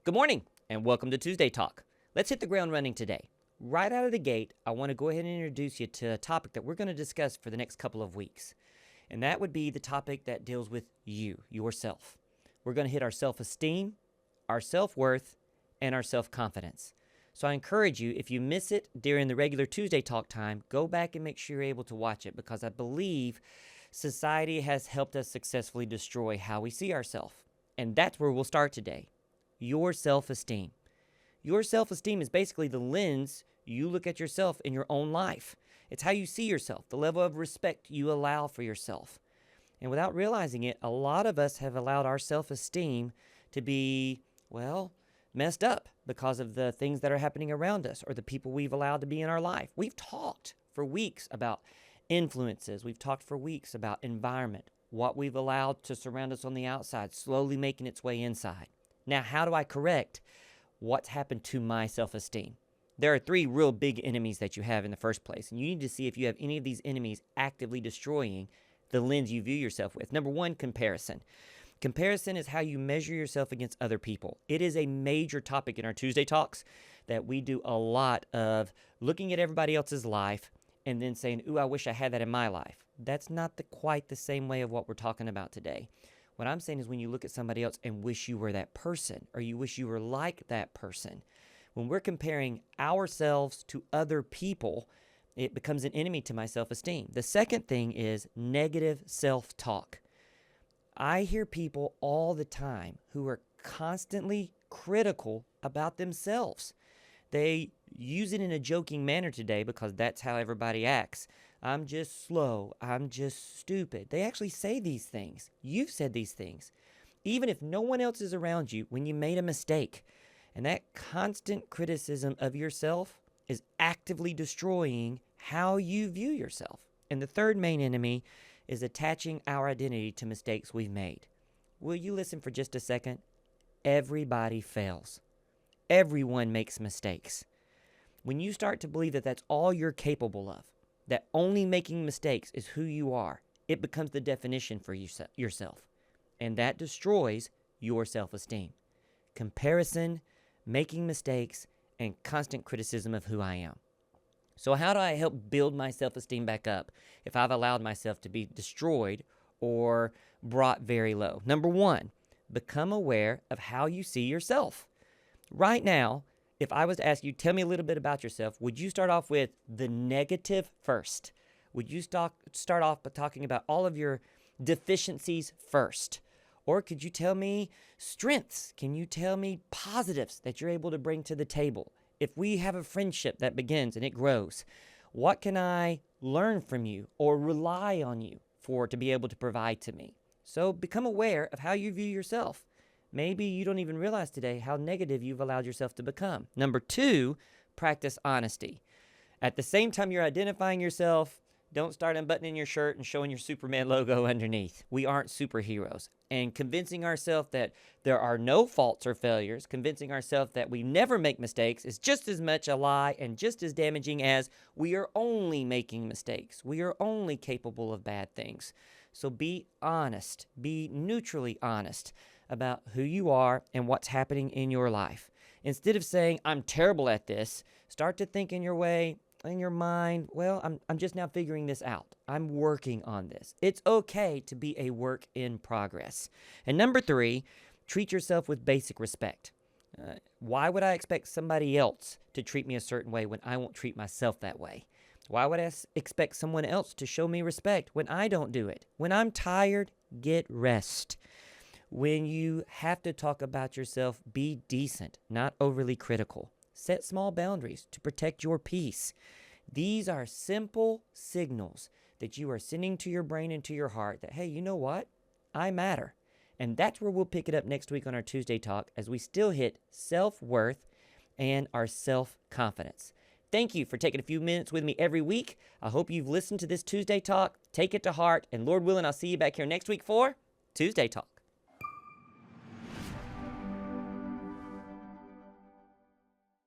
Good morning and welcome to Tuesday Talk. Let's hit the ground running today. Right out of the gate, I want to go ahead and introduce you to a topic that we're going to discuss for the next couple of weeks. And that would be the topic that deals with you, yourself. We're going to hit our self-esteem, our self-worth, and our self-confidence. So I encourage you, if you miss it during the regular Tuesday Talk time, go back and make sure you're able to watch it, because I believe society has helped us successfully destroy how we see ourselves. And that's where we'll start today. Your self-esteem. Your self-esteem is basically the lens you look at yourself in your own life. It's how you see yourself, the level of respect you allow for yourself. And without realizing it, a lot of us have allowed our self-esteem to be, messed up because of the things that are happening around us or the people we've allowed to be in our life. We've talked for weeks about influences. We've talked for weeks about environment, what we've allowed to surround us on the outside, slowly making its way inside. Now, how do I correct what's happened to my self-esteem? There are three real big enemies that you have in the first place, and you need to see if you have any of these enemies actively destroying the lens you view yourself with. Number one, comparison. Comparison is how you measure yourself against other people. It is a major topic in our Tuesday Talks that we do a lot of looking at everybody else's life and then saying, ooh, I wish I had that in my life. That's not quite the same way of what we're talking about today. What I'm saying is when you look at somebody else and wish you were that person, or you wish you were like that person, when we're comparing ourselves to other people, it becomes an enemy to my self-esteem. The second thing is negative self-talk. I hear people all the time who are constantly critical about themselves. They use it in a joking manner today because that's how everybody acts. I'm just slow. I'm just stupid. They actually say these things. You've said these things. Even if no one else is around you when you made a mistake. And that constant criticism of yourself is actively destroying how you view yourself. And the third main enemy is attaching our identity to mistakes we've made. Will you listen for just a second? Everybody fails. Everyone makes mistakes. When you start to believe that that's all you're capable of, that only making mistakes is who you are, it becomes the definition for yourself. And that destroys your self-esteem. Comparison, making mistakes, and constant criticism of who I am. So how do I help build my self-esteem back up if I've allowed myself to be destroyed or brought very low? Number one, become aware of how you see yourself. Right now, if I was to ask you, tell me a little bit about yourself, would you start off with the negative first? Would you start off by talking about all of your deficiencies first? Or could you tell me strengths? Can you tell me positives that you're able to bring to the table? If we have a friendship that begins and it grows, what can I learn from you or rely on you for to be able to provide to me? So become aware of how you view yourself. Maybe you don't even realize today how negative you've allowed yourself to become. Number two, practice honesty. At the same time you're identifying yourself, don't start unbuttoning your shirt and showing your Superman logo underneath. We aren't superheroes. And convincing ourselves that there are no faults or failures, convincing ourselves that we never make mistakes is just as much a lie and just as damaging as we are only making mistakes. We are only capable of bad things. So be honest. Be neutrally honest about who you are and what's happening in your life. Instead of saying, I'm terrible at this, start to think in your mind, I'm just now figuring this out. I'm working on this. It's okay to be a work in progress. And number three, treat yourself with basic respect. Why would I expect somebody else to treat me a certain way when I won't treat myself that way? Why would I expect someone else to show me respect when I don't do it? When I'm tired, get rest. When you have to talk about yourself, be decent, not overly critical. Set small boundaries to protect your peace. These are simple signals that you are sending to your brain and to your heart that, hey, you know what? I matter. And that's where we'll pick it up next week on our Tuesday Talk as we still hit self-worth and our self-confidence. Thank you for taking a few minutes with me every week. I hope you've listened to this Tuesday Talk. Take it to heart. And Lord willing, I'll see you back here next week for Tuesday Talk.